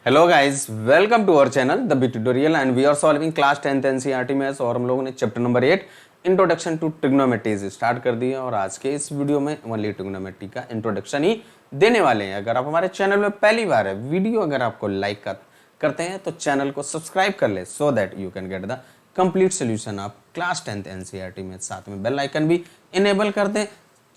Hello guys, welcome to our channel the big tutorial and we are solving class 10th NCERT maths. और हम लोगों ने chapter number 8 introduction to trigonometries start कर दिया। और आज के इस वीडियो में ओनली ट्रिग्नोमेट्री का इंट्रोडक्शन ही देने वाले हैं। अगर आप हमारे चैनल में पहली बार है, वीडियो अगर आपको लाइक करते हैं तो चैनल को सब्सक्राइब कर ले so that you can get the complete solution of class 10th NCERT maths. साथ में बेल आइकन भी इनेबल कर दें।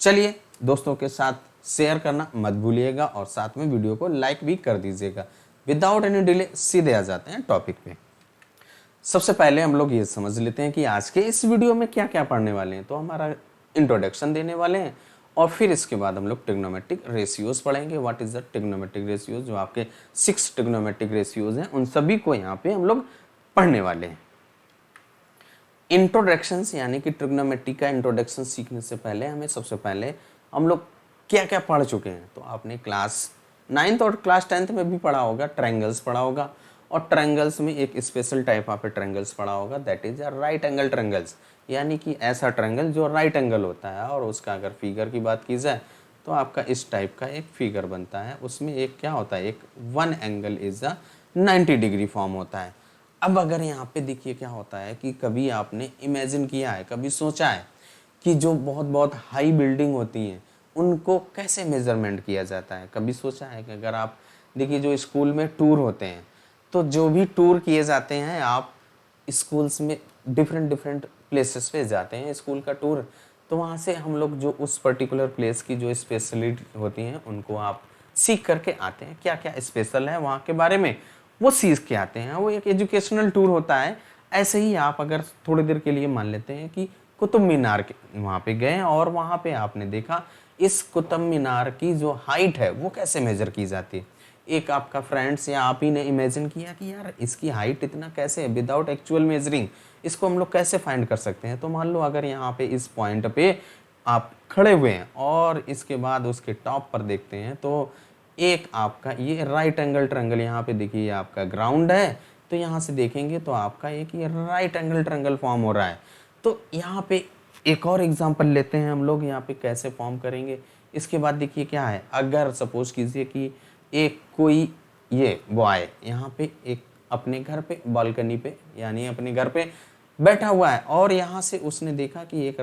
चलिए, दोस्तों के साथ शेयर करना मत भूलिएगा और साथ में वीडियो को लाइक भी कर दीजिएगा। विदाउट एनी डिले सीधे आ जाते हैं टॉपिक पे। सबसे पहले हम लोग ये समझ लेते हैं कि आज के इस वीडियो में क्या क्या पढ़ने वाले हैं। तो हमारा इंट्रोडक्शन देने वाले हैं और फिर इसके बाद हम लोग ट्रिग्नोमेट्रिक रेशियोज पढ़ेंगे। What is the trigonometric ratios, जो आपके 6 ट्रिग्नोमेट्रिक रेशियोज हैं उन सभी को यहाँ पे हम लोग पढ़ने वाले हैं। इंट्रोडक्शन यानी कि ट्रिग्नोमेट्री का इंट्रोडक्शन सीखने से पहले हमें सबसे पहले हम लोग क्या क्या पढ़ चुके हैं। तो आपने क्लास 9th और क्लास 10th में भी पढ़ा होगा, ट्रायंगल्स पढ़ा होगा। और ट्रायंगल्स में एक स्पेशल टाइप आपने ट्रायंगल्स पढ़ा होगा, that is right angle triangles, यानी कि ऐसा ट्रायंगल जो राइट एंगल होता है। और उसका अगर फिगर की बात की जाए तो आपका इस टाइप का एक फिगर बनता है। उसमें एक क्या होता है, एक one angle is a 90 degree form होता है। अब अगर यहाँ पे देखिए क्या होता है कि कभी आपने इमेजिन किया है, कभी सोचा है कि जो बहुत बहुत हाई बिल्डिंग होती हैं उनको कैसे मेजरमेंट किया जाता है। कभी सोचा है कि अगर आप देखिए जो स्कूल में टूर होते हैं तो जो भी टूर किए जाते हैं, आप स्कूल्स में डिफरेंट डिफरेंट प्लेसेस पे जाते हैं स्कूल का टूर, तो वहाँ से हम लोग जो उस पर्टिकुलर प्लेस की जो स्पेशलिटी होती हैं उनको आप सीख करके आते हैं। क्या क्या स्पेशल है वहाँ के बारे में वो सीख के आते हैं। वो एक एजुकेशनल टूर होता है। ऐसे ही आप अगर थोड़ी देर के लिए मान लेते हैं कि कुतुब मीनार के वहाँ पे गए और वहाँ पे आपने देखा इस कुतुब मीनार की जो हाइट है वो कैसे मेजर की जाती है। एक आपका फ्रेंड्स या आप ही ने इमेजिन किया कि यार इसकी हाइट इतना कैसे है, विदाउट एक्चुअल मेजरिंग इसको हम लोग कैसे फाइंड कर सकते हैं। तो मान लो अगर यहाँ पे इस पॉइंट पे आप खड़े हुए हैं और इसके बाद उसके टॉप पर देखते हैं तो एक आपका ये राइट एंगल ट्रायंगल, यहाँ पे देखिए आपका ग्राउंड है, तो यहाँ से देखेंगे तो आपका एक ये राइट एंगल ट्रायंगल फॉर्म हो रहा है। तो यहाँ पे एक और एग्जांपल लेते हैं हम लोग, यहाँ पे कैसे फॉर्म करेंगे। इसके बाद देखिए क्या है, अगर सपोज कीजिए कि एक कोई ये बॉय यहाँ पे एक अपने घर पे बालकनी पे यानी अपने घर पे बैठा हुआ है और यहाँ से उसने देखा कि एक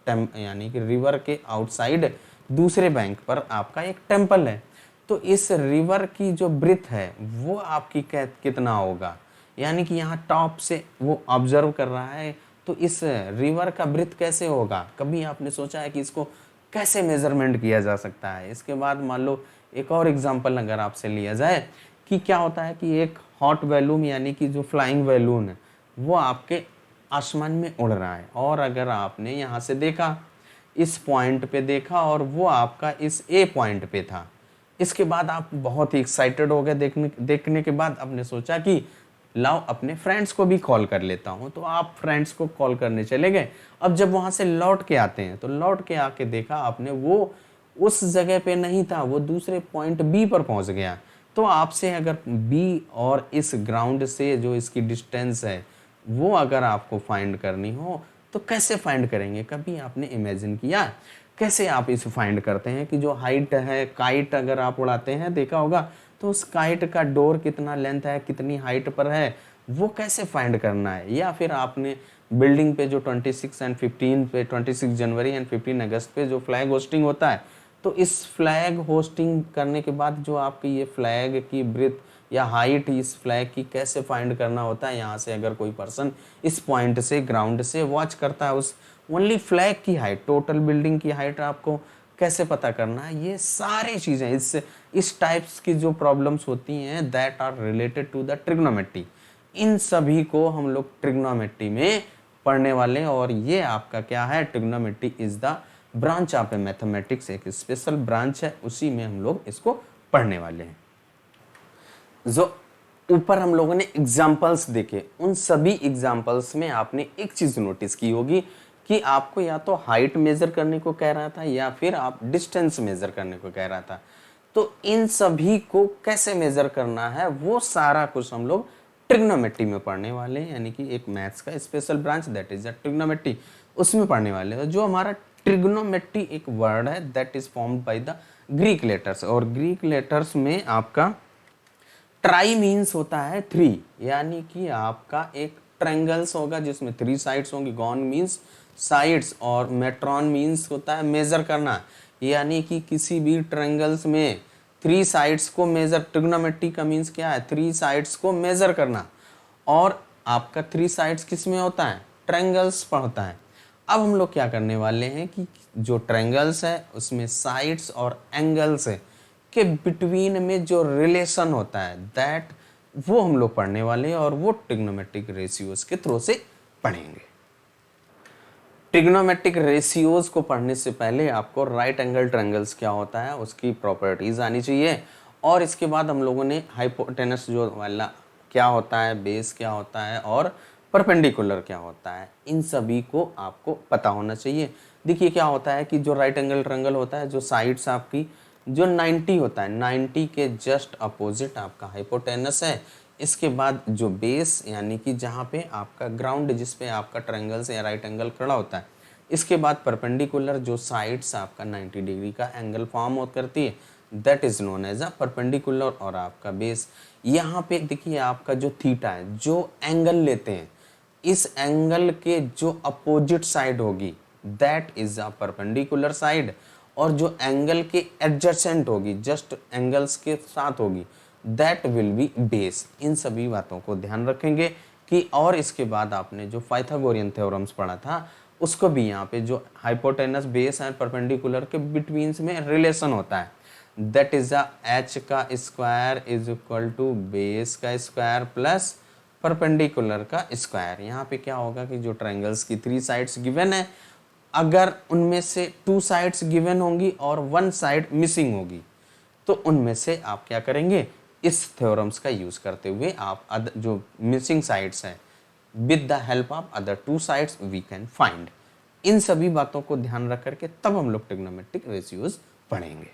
यानी कि रिवर के आउटसाइड दूसरे बैंक पर आपका एक टेम्पल है। तो इस रिवर की जो ब्रीथ है वो आपकी कितना होगा, यानी कि यहाँ टॉप से वो ऑब्जर्व कर रहा है। तो इस रिवर का ब्रीथ कैसे होगा, कभी आपने सोचा है कि इसको कैसे मेजरमेंट किया जा सकता है। इसके बाद मान लो एक और एग्जांपल अगर आपसे लिया जाए कि क्या होता है कि एक हॉट बैलून यानी कि जो फ्लाइंग बैलून है वो आपके आसमान में उड़ रहा है। और अगर आपने यहाँ से देखा, इस पॉइंट पे देखा और वो आपका इस ए पॉइंट पे था। इसके बाद आप बहुत ही एक्साइटेड हो गए देखने के बाद आपने सोचा कि लाओ अपने फ्रेंड्स को भी कॉल कर लेता हूँ। तो आप फ्रेंड्स को कॉल करने चले गए। अब जब वहाँ से लौट के आते हैं तो लौट के आके देखा आपने वो उस जगह पे नहीं था, वो दूसरे पॉइंट बी पर पहुँच गया। तो आपसे अगर बी और इस ग्राउंड से जो इसकी डिस्टेंस है वो अगर आपको फाइंड करनी हो तो कैसे फाइंड करेंगे, कभी आपने इमेजिन किया कैसे आप इसे फाइंड करते हैं कि जो हाइट है, काइट अगर आप उड़ाते हैं देखा होगा तो उस काइट का डोर कितना लेंथ है, कितनी हाइट पर है, वो कैसे फाइंड करना है। या फिर आपने बिल्डिंग पे जो 26 एंड 15 पे 26 जनवरी एंड 15 अगस्त पे जो फ्लैग होस्टिंग होता है, तो इस फ्लैग होस्टिंग करने के बाद जो आपकी ये फ्लैग की ब्रीथ या हाइट इस फ्लैग की कैसे फाइंड करना होता है। यहाँ से अगर कोई पर्सन इस पॉइंट से ग्राउंड से वॉच करता है, उस ओनली फ्लैग की हाइट, टोटल बिल्डिंग की हाइट आपको कैसे पता करना है। ये सारी चीज़ें इस टाइप्स की जो प्रॉब्लम्स होती हैं that are related to the trigonometry, इन सभी को हम लोग ट्रिग्नोमेट्री में पढ़ने वाले हैं। और ये आपका क्या है, trigonometry is the branch of mathematics, एक स्पेशल ब्रांच है, उसी में हम लोग इसको पढ़ने वाले हैं। जो ऊपर हम लोगों ने एग्जाम्पल्स देखे, उन सभी एग्जाम्पल्स में आपने एक चीज नोटिस की होगी कि आपको या तो हाइट मेजर करने को कह रहा था या फिर आप डिस्टेंस मेजर करने को कह रहा था। तो इन सभी को कैसे मेजर करना है वो सारा कुछ हम लोग ट्रिग्नोमेट्री में पढ़ने वाले हैं, यानी कि एक मैथ्स का special branch that is the trigonometry, उसमें पढ़ने वाले हैं। जो हमारा ट्रिग्नोमेट्री एक वर्ड है that is formed by the Greek letters, और ग्रीक लेटर्स में आपका ट्राई मीन्स होता है 3, यानी कि आपका एक ट्रायंगल्स होगा जिसमें 3 साइड्स होंगी। गॉन मीन्स साइड्स, और मेट्रॉन मीन्स होता है मेजर करना, यानी कि किसी भी ट्रायंगल्स में 3 साइड्स को मेजर। ट्रिग्नोमेट्री का मीन्स क्या है? 3 साइड्स को मेजर करना। और आपका 3 साइड्स किस में होता है? ट्रायंगल्स पर होता है। अब हम लोग क्या करने वाले हैं कि जो ट्रायंगल्स है उसमें साइड्स और एंगल्स है के बिटवीन में जो रिलेशन होता है दैट, वो हम लोग पढ़ने वाले हैं, और वो ट्रिग्नोमेट्रिक रेशियोज के थ्रू से पढ़ेंगे। ट्रिग्नोमेट्रिक रेशियोज को पढ़ने से पहले आपको राइट एंगल ट्रायंगल्स क्या होता है उसकी प्रॉपर्टीज आनी चाहिए, और इसके बाद हम लोगों ने हाइपोटेनस जो वाला क्या होता है, बेस क्या होता है, और परपेंडिकुलर क्या होता है, इन सभी को आपको पता होना चाहिए। देखिए क्या होता है कि जो राइट एंगल ट्रायंगल होता है, जो साइड्स आपकी जो 90 होता है, 90 के जस्ट अपोजिट आपका हाइपोटेनस है। इसके बाद जो बेस, यानी कि जहाँ पे आपका ग्राउंड, जिस पे आपका ट्रायंगल से राइट एंगल खड़ा होता है। इसके बाद परपेंडिकुलर, जो साइड्स आपका 90 डिग्री का एंगल फॉर्म करती है, that is known as a perpendicular. और आपका बेस, यहाँ पे देखिए आपका जो थीटा है, जो एंगल लेते हैं, इस एंगल के जो अपोजिट साइड होगी that is a perpendicular side, और जो एंगल के एडजेसेंट होगी, जस्ट एंगल्स के साथ होगी, दैट विल बी बेस। इन सभी बातों को ध्यान रखेंगे कि, और इसके बाद आपने जो पाइथागोरियन थ्योरम्स पढ़ा था उसको भी यहाँ पे जो हाइपोटेनस, बेस एंड परपेंडिकुलर के बिटवीन में रिलेशन होता है, दैट इज अ एच का square is equal to base का स्क्वायर प्लस परपेंडिकुलर का स्क्वायर। यहाँ पे क्या होगा कि जो ट्रायंगल्स की 3 साइड्स गिवन है, अगर उनमें से 2 साइड्स गिवन होंगी और 1 साइड मिसिंग होगी, तो उनमें से आप क्या करेंगे, इस थ्योरम्स का यूज करते हुए आप जो मिसिंग साइड्स हैं, with the help of other 2 sides we can find. इन सभी बातों को ध्यान रख करके तब हम लोग ट्रिग्नोमेट्रिक रेशियोज पढ़ेंगे।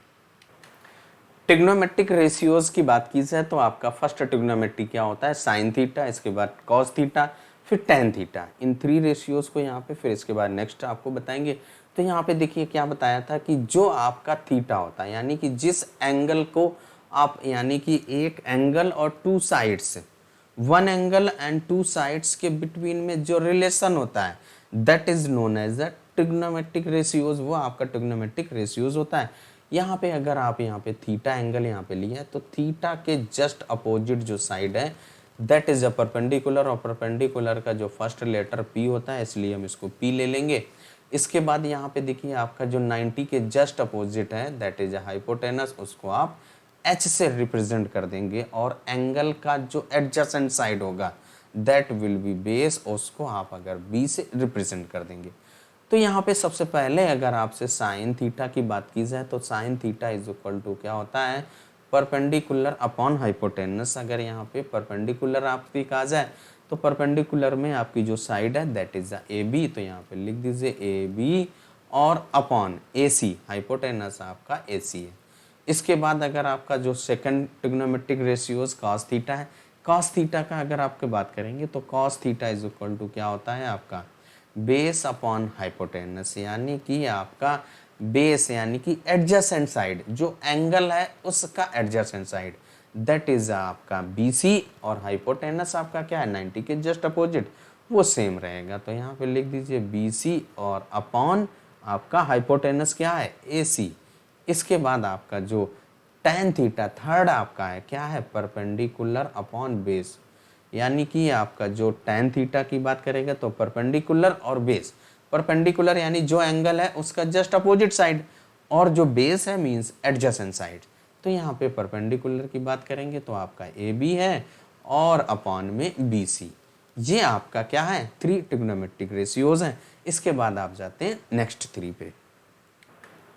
ट्रिग्नोमेट्रिक रेशियोज की बात की जाए तो आपका फर्स्ट ट्रिग्नोमेट्री क्या होता है, साइन थीटा, इसके बाद कॉस थीटा, फिर टेन थीटा। इन 3 रेशियोज को यहाँ पे फिर इसके बाद नेक्स्ट आपको बताएंगे। तो यहाँ पे देखिए क्या बताया था कि जो आपका थीटा होता है, यानी कि जिस एंगल को आप, यानी कि एक एंगल और 2 साइड्स, 1 एंगल एंड 2 साइड्स के बिटवीन में जो रिलेशन होता है that is known as the trigonometric ratios, वो आपका ट्रिग्नोमेट्रिक रेशियोज होता है। यहाँ पे अगर आप यहाँ पे थीटा एंगल यहाँ पे लिया है, तो थीटा के जस्ट अपोजिट जो साइड है दैट इज अ परपेंडिकुलर, और परपेंडिकुलर का जो फर्स्ट लेटर पी होता है, इसलिए हम इसको पी ले लेंगे। इसके बाद यहाँ पे देखिए आपका जो 90 के जस्ट अपोजिट है दैट इज अ हाइपोटेनस, उसको आप एच से रिप्रेजेंट कर देंगे, और एंगल का जो एडजेसेंट साइड होगा दैट विल बी बेस, उसको आप अगर बी से रिप्रेजेंट कर देंगे। तो यहाँ पे सबसे पहले अगर आपसे साइन थीटा की बात की जाए तो sine theta is equal to क्या होता है, परपेंडिकुलर अपॉन हाइपोटेनस। अगर यहाँ पे परपेंडिकुलर आपकी कहा जाए तो परपेंडिकुलर में आपकी जो साइड है दैट इज ए बी, तो यहाँ पे लिख दीजिए ए बी, और अपॉन ए सी, हाइपोटेनस आपका ए सी है। इसके बाद अगर आपका जो second trigonometric ratios cos theta है, कॉस थीटा का अगर आपके बात करेंगे तो cos theta is equal to क्या होता है आपका बेस अपॉन हाइपोटेनस, यानी कि आपका बेस यानी कि एडजेसेंट साइड, जो एंगल है उसका एडजेसेंट साइड दैट इज आपका BC, और हाइपोटेनस आपका क्या है 90 के जस्ट अपोजिट, वो सेम रहेगा। तो यहाँ पे लिख दीजिए BC और अपॉन आपका हाइपोटेनस क्या है AC। इसके बाद आपका जो tan थीटा थर्ड आपका है क्या है, परपेंडिकुलर अपॉन बेस, यानी कि आपका जो tan थीटा की बात करेगा तो परपेंडिकुलर और बेस। परपेंडिकुलर यानी जो एंगल है उसका जस्ट अपोजिट साइड, और जो बेस है मींस एडजेसेंट साइड। तो यहाँ पे परपेंडिकुलर की बात करेंगे तो आपका AB है और अपॉन में BC। ये आपका क्या है 3 ट्रिग्नोमेट्रिक रेशियोज हैं। इसके बाद आप जाते हैं नेक्स्ट 3 पे।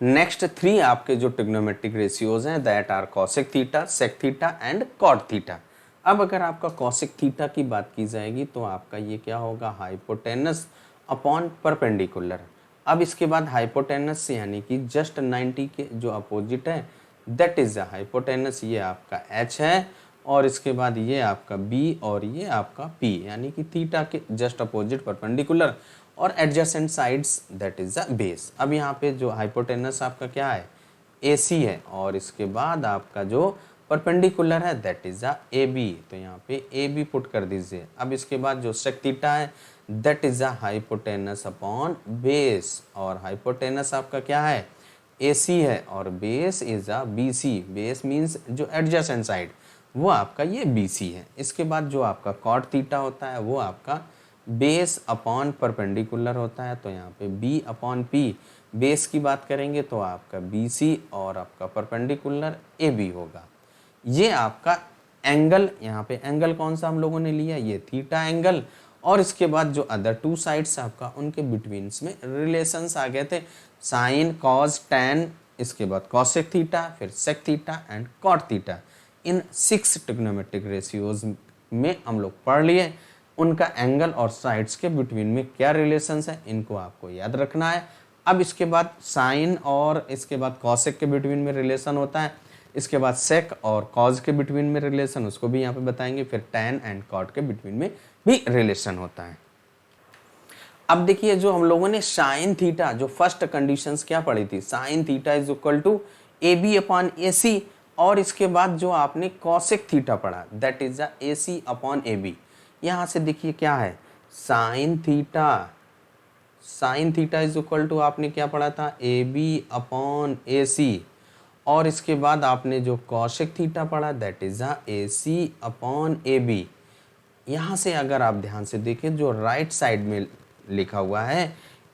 नेक्स्ट 3 आपके जो ट्रिग्नोमेट्रिक रेशियोज हैं that are cosec theta, sec theta and cot theta. अब अगर आपका कॉसेक थीटा की बात की जाएगी तो आपका ये क्या होगा, हाइपोटेनस अपॉन परपेंडिकुलर। अब इसके बाद हाइपोटेनस यानी कि जस्ट 90 के जो अपोजिट है दैट इज द हाइपोटेनस, ये आपका H है, और इसके बाद ये आपका B और ये आपका P, यानी कि थीटा के जस्ट अपोजिट परपेंडिकुलर और adjacent sides that is the base. अब यहाँ पे जो हाइपोटेनस आपका क्या है AC है, और इसके बाद आपका जो परपेंडिकुलर है that is a A B, तो यहाँ पे ए बी पुट कर दीजिए। अब इसके बाद जो सेक थीटा है that is a hypotenuse upon base, और हाइपोटेनस आपका क्या है ए सी है, और base is a B C, base means जो एडजेसेंट साइड वो आपका ये बी सी है। इसके बाद जो आपका कॉट थीटा होता है वो आपका बेस अपॉन परपेंडिकुलर होता है, तो यहाँ पे बी अपॉन पी, बेस की बात करेंगे तो आपका बी सी और आपका परपेंडिकुलर ए बी होगा। ये आपका एंगल, यहाँ पे एंगल कौन सा हम लोगों ने लिया, ये थीटा एंगल, और इसके बाद जो अदर टू साइड्स आपका उनके बिटवीन्स में रिलेशंस आ गए थे, साइन कॉस टैन, इसके बाद कॉसेक थीटा, फिर sec theta and cot theta. इन 6 ट्रिग्नोमेट्रिक रेशियोज में हम लोग पढ़ लिए उनका एंगल और साइड्स के बिटवीन में क्या रिलेशंस है, इनको आपको याद रखना है। अब इसके बाद साइन और इसके बाद कॉसेक के बिटवीन में रिलेशन होता है, इसके बाद सेक और कॉज के बिटवीन में रिलेशन, उसको भी यहाँ पे बताएंगे, फिर टैन एंड कॉट के बिटवीन में भी रिलेशन होता है। अब देखिए जो हम लोगों ने साइन थीटा, जो फर्स्ट कंडीशंस क्या पढ़ी थी, sine theta is equal to A B upon A C, और इसके बाद जो आपने कॉसेक थीटा पढ़ा that is A C upon A B. यहाँ से देखिए क्या है sine theta, sine theta is equal to आपने क्या पढ़ा था ए बी अपॉन ए सी, और इसके बाद आपने जो कॉसेक थीटा पढ़ा that is A C upon A B. यहाँ से अगर आप ध्यान से देखें जो राइट साइड में लिखा हुआ है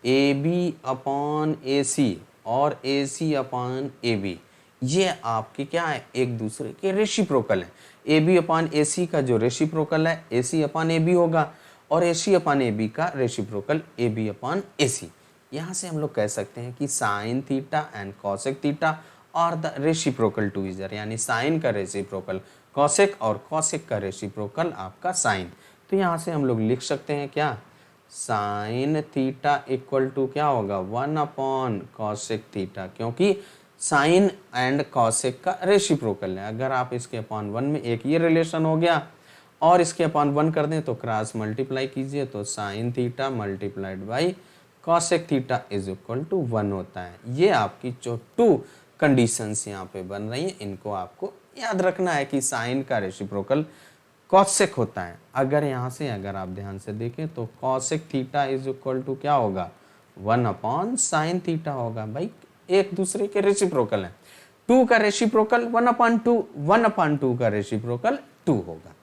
A B upon A C और A C upon A B, ये आपके क्या है एक दूसरे के रेसिप्रोकल है। ए बी अपॉन ए सी का जो रेसिप्रोकल है A C upon A B होगा, और A C upon A B का reciprocal A B upon A C. यहाँ से हम लोग कह सकते हैं कि sine theta and cosec theta और the reciprocal to each other, यानी साइन का रेसिप्रोकल कॉसेक और कॉसेक का रेसिप्रोकल आपका साइन। तो यहाँ से हम लोग लिख सकते हैं क्या साइन थीटा इक्वल टू क्या होगा 1 अपॉन कॉसेक थीटा, क्योंकि साइन एंड कॉसेक का रेसिप्रोकल है। अगर आप इसके अपॉन 1 में एक ये रिलेशन हो गया और इसके अपॉन 1 कर दें तो क्रॉस मल्टीप्लाई कीजिए, तो sine theta multiplied by cosec theta is equal to 1 होता है। ये आपकी जो 2 कंडीशंस यहाँ पे बन रही हैं, इनको आपको याद रखना है कि साइन का रेसिप्रोकल कॉसेक होता है। अगर यहाँ से अगर आप ध्यान से देखें तो cosec theta is equal to क्या होगा 1 अपॉन साइन थीटा होगा। भाई एक दूसरे के रेसिप्रोकल है, 2 का रेसिप्रोकल 1 अपॉन 2, 1 अपॉन 2 का रेसिप्रोकल 2 होगा।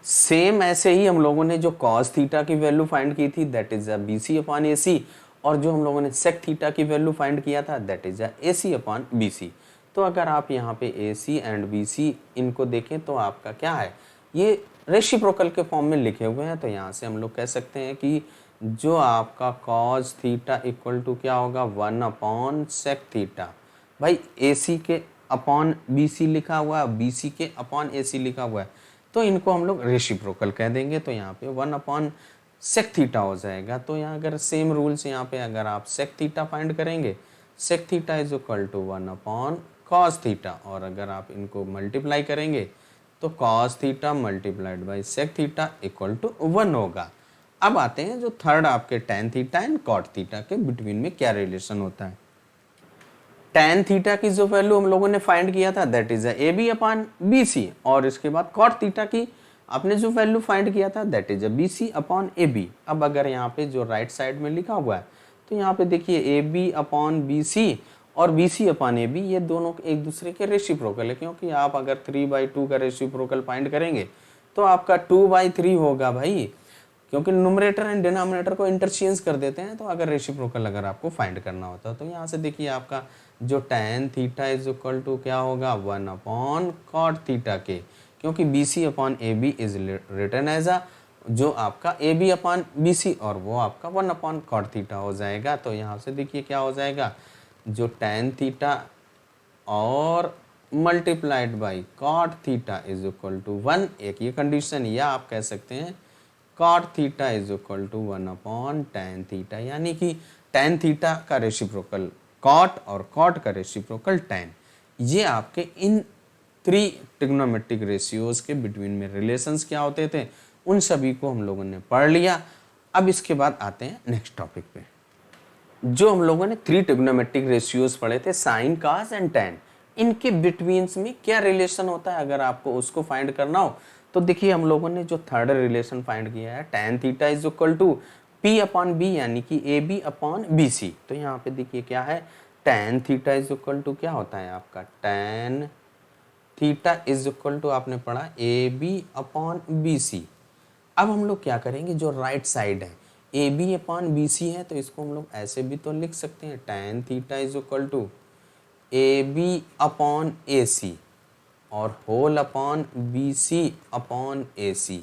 सेम ऐसे ही हम लोगों ने जो कॉस थीटा की वैल्यू फाइंड की थी that is B C upon A C, और जो हम लोगों ने सेक थीटा की वैल्यू फाइंड किया था that is A C upon B C. तो अगर आप यहाँ पे ए सी एंड बी सी इनको देखें तो आपका क्या है ये रेसिप्रोकल के फॉर्म में लिखे हुए हैं। तो यहाँ से हम लोग कह सकते हैं कि जो आपका कॉस थीटा इक्वल टू क्या होगा 1 अपॉन सेक थीटा। भाई ए सी के अपॉन बी सी लिखा हुआ है, बी सी के अपॉन ए सी लिखा हुआ है, तो इनको हम लोग रेसिप्रोकल कह देंगे। तो यहाँ पे 1 अपॉन सेक थीटा हो जाएगा। तो यहाँ अगर सेम रूल्स यहाँ पे अगर आप सेक थीटा फाइंड करेंगे, sec theta is equal to 1 upon cos theta, और अगर आप इनको मल्टीप्लाई करेंगे तो cos theta multiplied by sec theta equal to 1 होगा। अब आते हैं जो थर्ड आपके tan theta and cot theta के बिटवीन में क्या रिलेशन होता है। टैन थीटा की जो वैल्यू हम लोगों ने फाइंड किया था that is A B upon B C, और इसके बाद कॉट थीटा की आपने जो वैल्यू फाइंड किया था that is B C upon A B. अब अगर यहाँ पे जो राइट साइड में लिखा हुआ है तो यहाँ पे देखिए A B upon B C और B C upon A B, ये दोनों एक दूसरे के रेसिप्रोकल है, क्योंकि आप अगर 3/2 का रेसिप्रोकल फाइंड करेंगे तो आपका 2/3 होगा भाई, क्योंकि न्यूमरेटर एंड डिनोमिनेटर को इंटरचेंज कर देते हैं। तो अगर रेसिप्रोकल अगर आपको फाइंड करना होता है तो यहाँ से देखिए आपका जो tan theta is equal to क्या होगा 1 अपॉन कॉट थीटा के, क्योंकि B C upon A B is written as a जो आपका A B upon B C, और वो आपका 1 अपॉन कॉट थीटा हो जाएगा। तो यहाँ से देखिए क्या हो जाएगा जो टैन थीटा और multiplied by cot theta is equal to 1, एक ये कंडीशन, या आप कह सकते हैं cot theta is equal to 1 upon tan theta, यानी कि टैन थीटा का रेसिप्रोकल कॉट और कॉट का रेसिप्रोकल टैन। ये आपके इन 3 ट्रिग्नोमेट्रिक रेशियोज के बिटवीन में रिलेशंस क्या होते थे उन सभी को हम लोगों ने पढ़ लिया। अब इसके बाद आते हैं नेक्स्ट टॉपिक पे। जो हम लोगों ने 3 ट्रिग्नोमेट्रिक रेशियोज पढ़े थे साइन, कॉस एंड टैन, इनके बिटवीन्स में क्या रिलेशन होता है, अगर आपको उसको फाइंड करना हो तो देखिए हम लोगों ने जो थर्ड रिलेशन फाइंड किया है tan theta is equal to P upon B यानी कि A B upon B C. तो यहाँ पे देखिए क्या है, tan theta is equal to क्या होता है आपका, tan theta is equal to आपने पढ़ा A B upon B C. अब हम लोग क्या करेंगे, जो राइट साइड है A B upon B C है तो इसको हम लोग ऐसे भी तो लिख सकते हैं, tan theta is equal to A B upon A C और whole upon B C upon A C.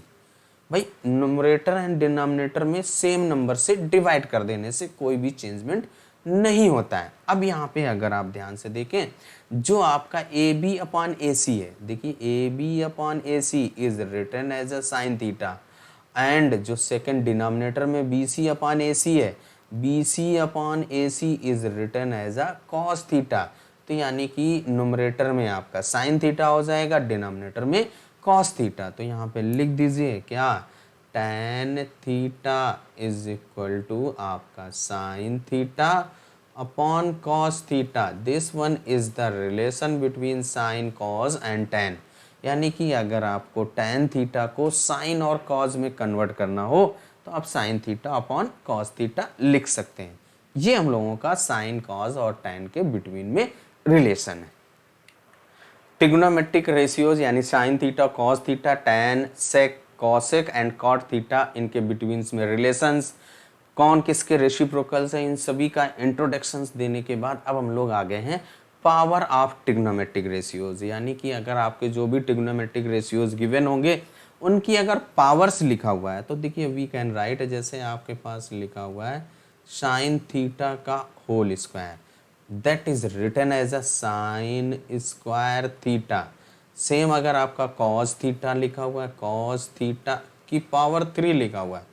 भाई न्यूमरेटर एंड डिनोमिनेटर में सेम नंबर से डिवाइड कर देने से कोई भी चेंजमेंट नहीं होता है। अब यहाँ पे अगर आप ध्यान से देखें, जो आपका A B upon A C है, देखिए A B upon A C is written as a sine theta, and जो सेकंड डिनोमिनेटर में B C upon A C है, B C upon A C is written as a cos theta. तो यानी कि numerator में आपका sine theta हो जाएगा, डिनोमिनेटर में कॉस थीटा। तो यहाँ पे लिख दीजिए क्या, tan theta is equal to आपका sine theta upon cos theta. This one is the relation between sine cos and tan। यानी कि अगर आपको tan थीटा को साइन और कॉस में कन्वर्ट करना हो तो आप sine theta upon cos theta लिख सकते हैं। ये हम लोगों का साइन कॉस और tan के बिटवीन में रिलेशन है। ट्रिग्नोमेट्रिक रेशियोज यानी sine theta, cos theta, tan, sec, cosec and cot theta, इनके बिटवीन में रिलेशंस, कौन किसके रेसिप्रोकल्स हैं, इन सभी का इंट्रोडक्शंस देने के बाद अब हम लोग आ गए हैं पावर ऑफ ट्रिग्नोमेट्रिक रेशियोज। यानी कि अगर आपके जो भी ट्रिग्नोमेट्रिक रेशियोज गिवन होंगे उनकी अगर पावर्स लिखा हुआ है तो देखिए वी कैन राइट, जैसे आपके पास लिखा हुआ है साइन थीटा का whole square, that is written as a sine square theta. Same अगर आपका कॉस थीटा लिखा हुआ है, कॉस थीटा की पावर 3 लिखा हुआ है,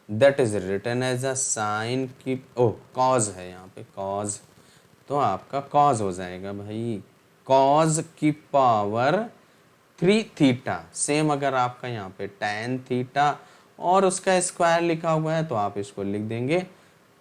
that is written as a sine की कॉज है यहाँ पे कॉज, तो आपका कॉज हो जाएगा भाई कॉज की पावर 3 थीटा। सेम अगर आपका यहाँ पे tan थीटा और उसका स्क्वायर लिखा हुआ है तो आप इसको लिख देंगे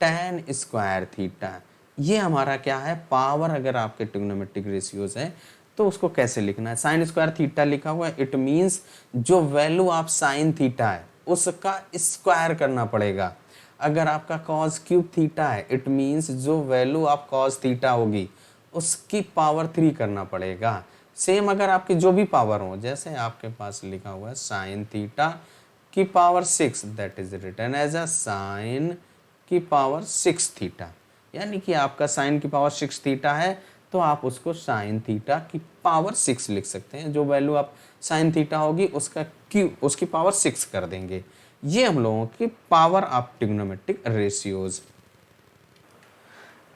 tan स्क्वायर थीटा। ये हमारा क्या है, पावर अगर आपके ट्रिग्नोमेट्रिक रेशियोज है तो उसको कैसे लिखना है, साइन स्क्वायर थीटा लिखा हुआ है, इट मींस जो वैल्यू आप साइन थीटा है उसका स्क्वायर करना पड़ेगा। अगर आपका कॉस क्यूब थीटा है, इट मींस जो वैल्यू आप कॉस थीटा होगी उसकी पावर 3 करना पड़ेगा। सेम अगर आपकी जो भी पावर हो, जैसे आपके पास लिखा हुआ है साइन थीटा की power 6, that is written as a sine की पावर 6 थीटा। यानी कि आपका साइन की पावर 6 थीटा है तो आप उसको साइन थीटा की पावर 6 लिख सकते हैं। जो वैल्यू आप साइन थीटा होगी उसकी पावर 6 कर देंगे। ये हम लोगों की पावर ऑफ ट्रिग्नोमेट्रिक रेशियोज।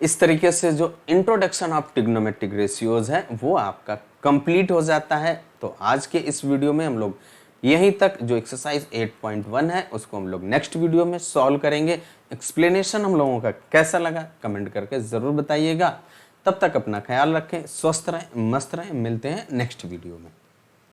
इस तरीके से जो इंट्रोडक्शन ऑफ ट्रिग्नोमेट्रिक रेशियोज है वो आपका कंप्लीट हो जाता है। तो आज के इस वीडियो में हम लोग यहीं तक, जो एक्सरसाइज 8.1 है उसको हम लोग नेक्स्ट वीडियो में सॉल्व करेंगे। एक्सप्लेनेशन हम लोगों का कैसा लगा कमेंट करके ज़रूर बताइएगा। तब तक अपना ख्याल रखें, स्वस्थ रहें, मस्त रहें। मिलते हैं नेक्स्ट वीडियो में।